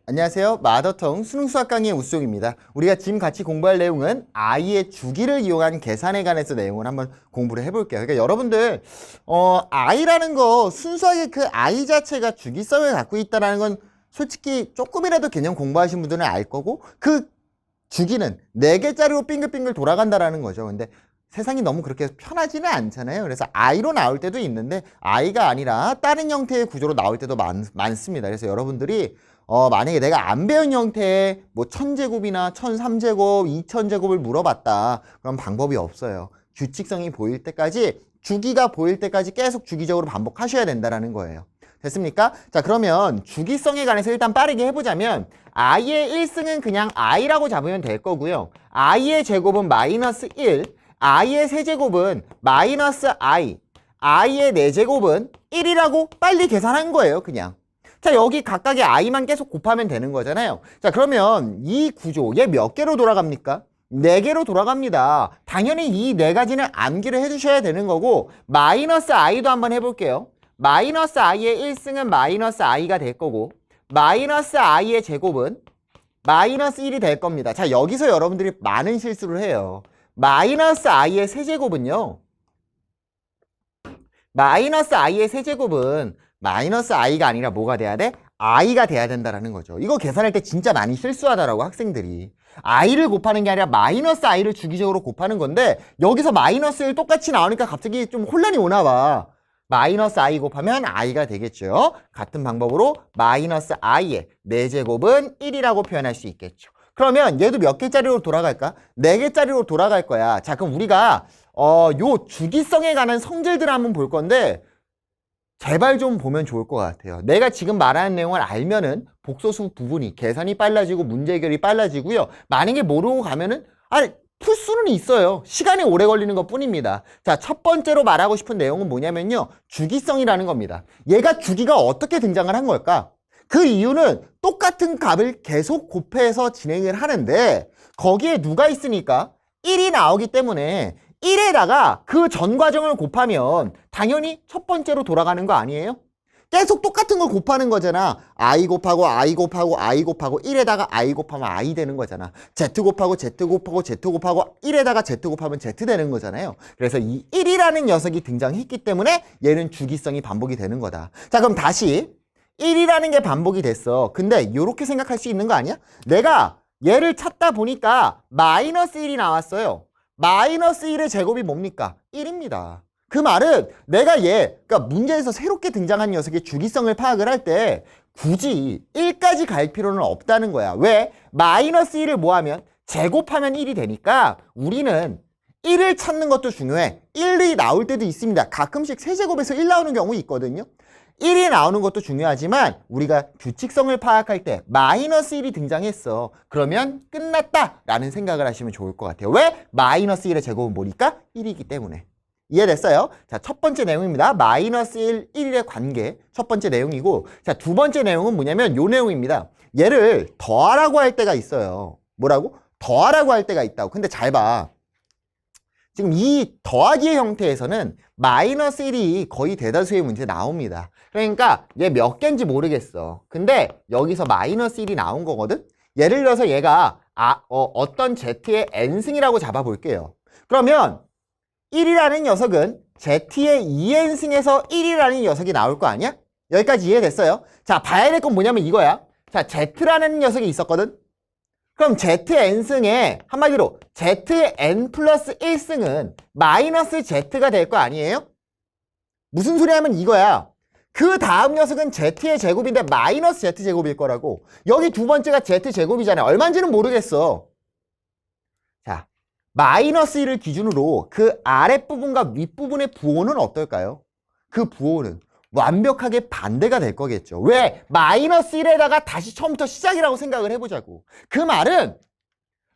안녕하세요. 마더텅 수능수학 강의의 우수종입니다. 우리가 지금 같이 공부할 내용은 i의 주기를 이용한 계산에 관해서 내용을 한번 공부를 해볼게요. 그러니까 여러분들 i라는 거 순수하게 그 i 자체가 주기성을 갖고 있다는 건 솔직히 조금이라도 개념 공부하신 분들은 알 거고 그 주기는 4개짜리로 빙글빙글 돌아간다라는 거죠. 근데 세상이 너무 그렇게 편하지는 않잖아요. 그래서 i로 나올 때도 있는데 i가 아니라 다른 형태의 구조로 나올 때도 많습니다. 그래서 여러분들이 만약에 내가 안 배운 형태의 뭐 1000제곱이나 1003제곱, 2000제곱을 물어봤다. 그럼 방법이 없어요. 규칙성이 보일 때까지, 주기가 보일 때까지 계속 주기적으로 반복하셔야 된다는 거예요. 됐습니까? 자, 그러면 주기성에 관해서 일단 빠르게 해보자면 i의 1승은 그냥 i라고 잡으면 될 거고요. i의 제곱은 마이너스 1, i의 세제곱은 마이너스 i, i의 4제곱은 1이라고 빨리 계산한 거예요, 그냥. 자, 여기 각각의 i만 계속 곱하면 되는 거잖아요. 자, 그러면 이 구조, 얘 몇 개로 돌아갑니까? 4개로 돌아갑니다. 당연히 이 4가지는 암기를 해주셔야 되는 거고, 마이너스 i도 한번 해볼게요. 마이너스 i의 1승은 마이너스 i가 될 거고, 마이너스 i의 제곱은 마이너스 1이 될 겁니다. 자, 여기서 여러분들이 많은 실수를 해요. 마이너스 i의 세제곱은요. 마이너스 i의 세제곱은 마이너스 i가 아니라 뭐가 돼야 돼? i가 돼야 된다는 거죠. 이거 계산할 때 진짜 많이 실수하더라고, 학생들이. i를 곱하는 게 아니라 마이너스 i를 주기적으로 곱하는 건데 여기서 마이너스 1 똑같이 나오니까 갑자기 좀 혼란이 오나 봐. 마이너스 i 곱하면 i가 되겠죠. 같은 방법으로 마이너스 i의 4제곱은 1이라고 표현할 수 있겠죠. 그러면 얘도 몇 개짜리로 돌아갈까? 4개짜리로 돌아갈 거야. 자, 그럼 우리가 요 주기성에 관한 성질들을 한번 볼 건데 제발 좀 보면 좋을 것 같아요. 내가 지금 말하는 내용을 알면은 복소수 부분이 계산이 빨라지고 문제 해결이 빨라지고요. 만약에 모르고 가면은 풀 수는 있어요. 시간이 오래 걸리는 것 뿐입니다. 자, 첫 번째로 말하고 싶은 내용은 뭐냐면요. 주기성이라는 겁니다. 얘가 주기가 어떻게 등장을 한 걸까? 그 이유는 똑같은 값을 계속 곱해서 진행을 하는데 거기에 누가 있으니까 1이 나오기 때문에 1에다가 그 전 과정을 곱하면 당연히 첫 번째로 돌아가는 거 아니에요? 계속 똑같은 걸 곱하는 거잖아. i 곱하고 i 곱하고 i 곱하고 1에다가 i 곱하면 i 되는 거잖아. z 곱하고 z 곱하고 z 곱하고 1에다가 z 곱하면 z 되는 거잖아요. 그래서 이 1이라는 녀석이 등장했기 때문에 얘는 주기성이 반복이 되는 거다. 자, 그럼 다시 1이라는 게 반복이 됐어. 근데 이렇게 생각할 수 있는 거 아니야? 내가 얘를 찾다 보니까 마이너스 1이 나왔어요. 마이너스 1의 제곱이 뭡니까? 1입니다. 그 말은 내가 그러니까 문제에서 새롭게 등장한 녀석의 주기성을 파악을 할 때 굳이 1까지 갈 필요는 없다는 거야. 왜? 마이너스 1을 뭐하면 제곱하면 1이 되니까 우리는 1을 찾는 것도 중요해. 1이 나올 때도 있습니다. 가끔씩 세제곱에서 1 나오는 경우 있거든요. 1이 나오는 것도 중요하지만 우리가 규칙성을 파악할 때 마이너스 1이 등장했어. 그러면 끝났다라는 생각을 하시면 좋을 것 같아요. 왜? 마이너스 1의 제곱은 뭐니까? 1이기 때문에. 이해됐어요? 자, 첫 번째 내용입니다. 마이너스 1, 1의 관계. 첫 번째 내용이고, 자, 두 번째 내용은 뭐냐면 요 내용입니다. 얘를 더하라고 할 때가 있어요. 뭐라고? 더하라고 할 때가 있다고. 근데 잘 봐. 지금 이 더하기의 형태에서는 마이너스 1이 거의 대다수의 문제 나옵니다. 그러니까 얘 몇 개인지 모르겠어. 근데 여기서 마이너스 1이 나온 거거든? 예를 들어서 얘가 어떤 z의 n승이라고 잡아볼게요. 그러면 1이라는 녀석은 z의 2n승에서 1이라는 녀석이 나올 거 아니야? 여기까지 이해됐어요? 자, 봐야 될 건 뭐냐면 이거야. 자, z라는 녀석이 있었거든? 그럼 z의 n승에 한마디로 z의 n 플러스 1승은 마이너스 z가 될 거 아니에요? 무슨 소리 하면 이거야. 그 다음 녀석은 z의 제곱인데 마이너스 z제곱일 거라고. 여기 두 번째가 z제곱이잖아요. 얼마인지는 모르겠어. 자, 마이너스 1을 기준으로 그 아랫부분과 윗부분의 부호는 어떨까요? 그 부호는 완벽하게 반대가 될 거겠죠. 왜? 마이너스 1에다가 다시 처음부터 시작이라고 생각을 해보자고. 그 말은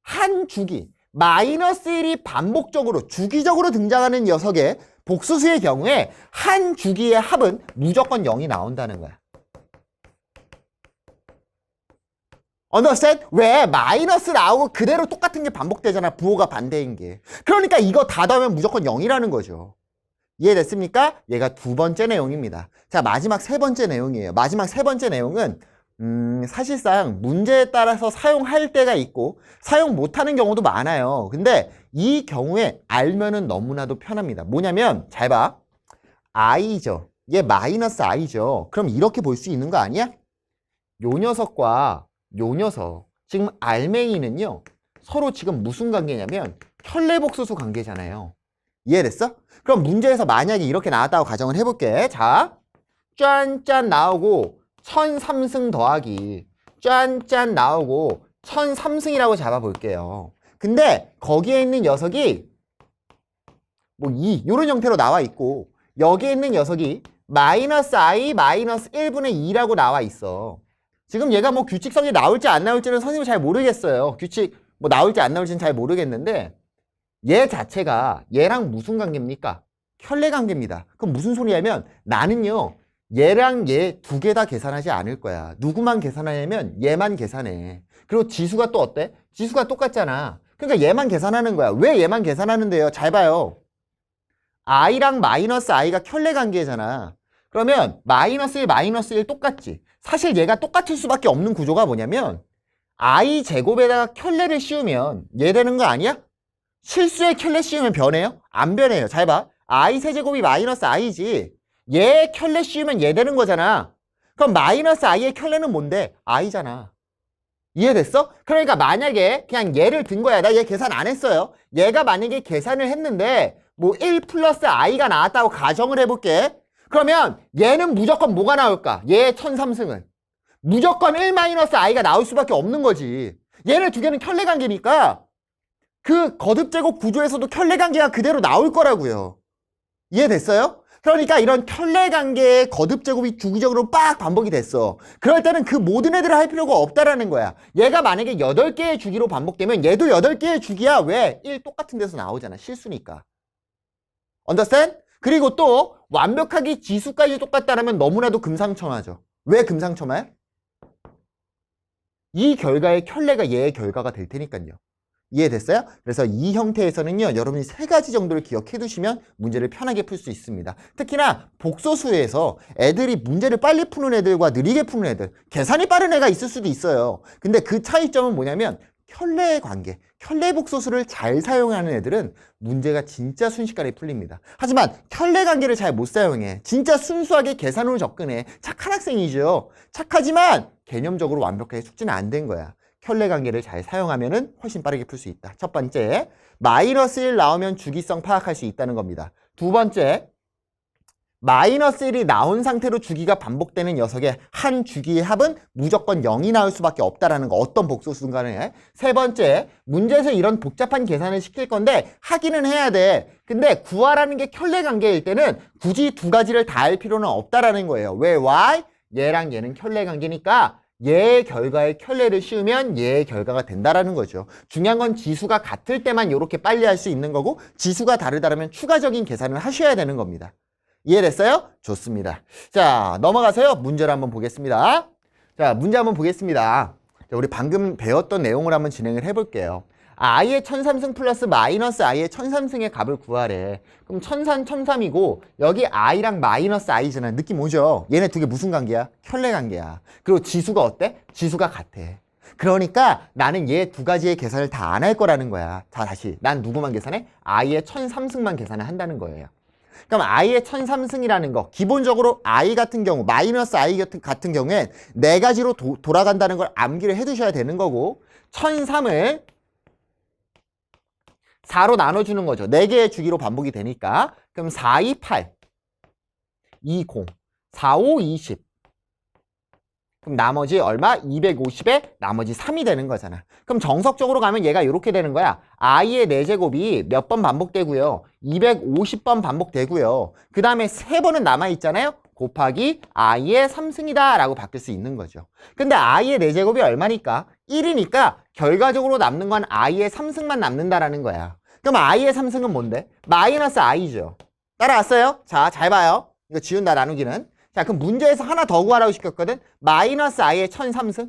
한 주기, 마이너스 1이 반복적으로 주기적으로 등장하는 녀석의 복수수의 경우에 한 주기의 합은 무조건 0이 나온다는 거야. understand? 왜? 마이너스 나오고 그대로 똑같은 게 반복되잖아. 부호가 반대인 게. 그러니까 이거 다 더하면 무조건 0이라는 거죠. 이해됐습니까? 얘가 두 번째 내용입니다. 자, 마지막 세 번째 내용이에요. 마지막 세 번째 내용은 사실상 문제에 따라서 사용할 때가 있고 사용 못하는 경우도 많아요. 근데 이 경우에 알면은 너무나도 편합니다. 뭐냐면 잘 봐. i죠. 얘 마이너스 i죠. 그럼 이렇게 볼 수 있는 거 아니야? 요 녀석과 요 녀석. 지금 알맹이는요. 서로 지금 무슨 관계냐면 켤레복소수 관계잖아요. 이해됐어? 그럼 문제에서 만약에 이렇게 나왔다고 가정을 해볼게. 자, 짠짠 나오고 1003승 더하기 짠짠 나오고 1003승이라고 잡아볼게요. 근데 거기에 있는 녀석이 뭐 이런 형태로 나와 있고 여기에 있는 녀석이 마이너스 i 마이너스 1분의 2라고 나와 있어. 지금 얘가 뭐 규칙성이 나올지 안 나올지는 선생님이 잘 모르겠어요. 규칙 뭐 나올지 안 나올지는 잘 모르겠는데 얘 자체가 얘랑 무슨 관계입니까? 켤레 관계입니다. 그럼 무슨 소리냐면 나는요 얘랑 얘 두 개 다 계산하지 않을 거야. 누구만 계산하냐면 얘만 계산해. 그리고 지수가 또 어때? 지수가 똑같잖아. 그러니까 얘만 계산하는 거야. 왜 얘만 계산하는데요? 잘 봐요. i랑 마이너스 i가 켤레 관계잖아. 그러면 마이너스 1, 마이너스 1 똑같지. 사실 얘가 똑같을 수밖에 없는 구조가 뭐냐면 i 제곱에다가 켤레를 씌우면 얘 되는 거 아니야? 실수에 켤레 씌우면 변해요? 안 변해요. 잘 봐. i 세제곱이 마이너스 i지. 얘 켤레 씌우면 얘 되는 거잖아. 그럼 마이너스 i의 켤레는 뭔데? i잖아. 이해됐어? 그러니까 만약에 그냥 얘를 든 거야. 나 얘 계산 안 했어요. 얘가 만약에 계산을 했는데 뭐 1 플러스 i가 나왔다고 가정을 해볼게. 그러면 얘는 무조건 뭐가 나올까? 얘 1003승은 무조건 1 마이너스 i가 나올 수밖에 없는 거지. 얘네 두 개는 켤레 관계니까 그 거듭제곱 구조에서도 켤레 관계가 그대로 나올 거라고요. 이해됐어요? 그러니까 이런 켤레 관계의 거듭제곱이 주기적으로 빡 반복이 됐어. 그럴 때는 그 모든 애들을 할 필요가 없다라는 거야. 얘가 만약에 8개의 주기로 반복되면 얘도 8개의 주기야. 왜? 1 똑같은 데서 나오잖아. 실수니까. understand? 그리고 또 완벽하게 지수까지 똑같다라면 너무나도 금상첨화죠. 왜 금상첨화야? 이 결과의 켤레가 얘의 결과가 될 테니까요. 이해됐어요? 그래서 이 형태에서는요, 여러분이 3가지 정도를 기억해 두시면 문제를 편하게 풀 수 있습니다. 특히나 복소수에서 애들이 문제를 빨리 푸는 애들과 느리게 푸는 애들, 계산이 빠른 애가 있을 수도 있어요. 근데 그 차이점은 뭐냐면 켤레의 관계, 켤레 복소수를 잘 사용하는 애들은 문제가 진짜 순식간에 풀립니다. 하지만 켤레 관계를 잘 못 사용해. 진짜 순수하게 계산으로 접근해. 착한 학생이죠. 착하지만 개념적으로 완벽하게 숙지는 안 된 거야. 켤레 관계를 잘 사용하면 훨씬 빠르게 풀 수 있다. 첫 번째, 마이너스 1 나오면 주기성 파악할 수 있다는 겁니다. 두 번째, 마이너스 1이 나온 상태로 주기가 반복되는 녀석의 한 주기의 합은 무조건 0이 나올 수밖에 없다라는 거. 어떤 복소수든 간에. 세 번째, 문제에서 이런 복잡한 계산을 시킬 건데 하기는 해야 돼. 근데 구하라는 게 켤레 관계일 때는 굳이 2가지를 다 할 필요는 없다라는 거예요. 왜? Why? 얘랑 얘는 켤레 관계니까 얘의 결과에 켤레를 씌우면 얘의 결과가 된다라는 거죠. 중요한 건 지수가 같을 때만 이렇게 빨리 할 수 있는 거고 지수가 다르다면 추가적인 계산을 하셔야 되는 겁니다. 이해됐어요? 좋습니다. 자, 넘어가서요. 문제를 한번 보겠습니다. 자, 문제 한번 보겠습니다. 자, 우리 방금 배웠던 내용을 한번 진행을 해볼게요. i의 1003승 플러스 마이너스 i의 1003승의 값을 구하래. 그럼 1003, 1003이고 여기 i랑 마이너스 i잖아. 느낌 오죠? 얘네 두 개 무슨 관계야? 켤레 관계야. 그리고 지수가 어때? 지수가 같아. 그러니까 나는 얘 2가지의 계산을 다 안 할 거라는 거야. 자, 다시. 난 누구만 계산해? i의 1003승만 계산을 한다는 거예요. 그럼 i의 1003승이라는 거, 기본적으로 i 같은 경우, 마이너스 i 같은 경우엔 4가지로 돌아간다는 걸 암기를 해두셔야 되는 거고 1003을 4로 나눠주는 거죠. 4개의 주기로 반복이 되니까. 그럼 4, 2, 8, 20, 4, 5, 20. 그럼 나머지 얼마? 250에 나머지 3이 되는 거잖아. 그럼 정석적으로 가면 얘가 이렇게 되는 거야. i의 4제곱이 몇 번 반복되고요. 250번 반복되고요. 그 다음에 3번은 남아있잖아요. 곱하기 i의 3승이다 라고 바뀔 수 있는 거죠. 근데 i의 4제곱이 얼마니까? 1이니까 결과적으로 남는 건 i의 3승만 남는다라는 거야. 그럼 i의 3승은 뭔데? 마이너스 i죠. 따라왔어요? 자, 잘 봐요. 이거 지운다, 나누기는. 자, 그럼 문제에서 하나 더 구하라고 시켰거든? 마이너스 i의 1003승?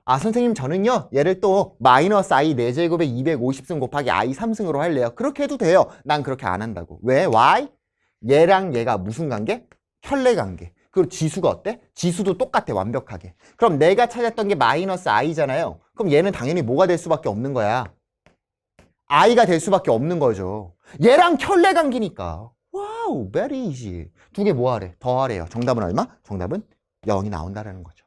아, 선생님, 저는요, 얘를 또 마이너스 i 4제곱에 250승 곱하기 i 3승으로 할래요. 그렇게 해도 돼요. 난 그렇게 안 한다고. 왜? Why? 얘랑 얘가 무슨 관계? 켤레 관계. 그리고 지수가 어때? 지수도 똑같아, 완벽하게. 그럼 내가 찾았던 게 마이너스 i잖아요. 그럼 얘는 당연히 뭐가 될 수밖에 없는 거야? i가 될 수밖에 없는 거죠. 얘랑 켤레관계니까. 와우, very easy. 두 개 뭐 하래? 더하래요. 정답은 얼마? 정답은 0이 나온다라는 거죠.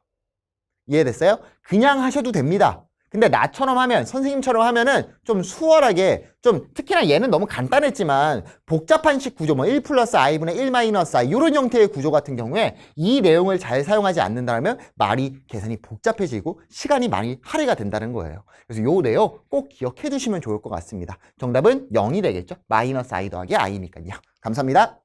이해됐어요? 그냥 하셔도 됩니다. 근데 나처럼 하면, 선생님처럼 하면은 좀 수월하게, 좀 특히나 얘는 너무 간단했지만 복잡한 식 구조, 뭐 1 플러스 i분의 1 마이너스 i 이런 형태의 구조 같은 경우에 이 내용을 잘 사용하지 않는다면 말이 계산이 복잡해지고 시간이 많이 할애가 된다는 거예요. 그래서 요 내용 꼭 기억해 두시면 좋을 것 같습니다. 정답은 0이 되겠죠? 마이너스 i 더하기 i니까요. 감사합니다.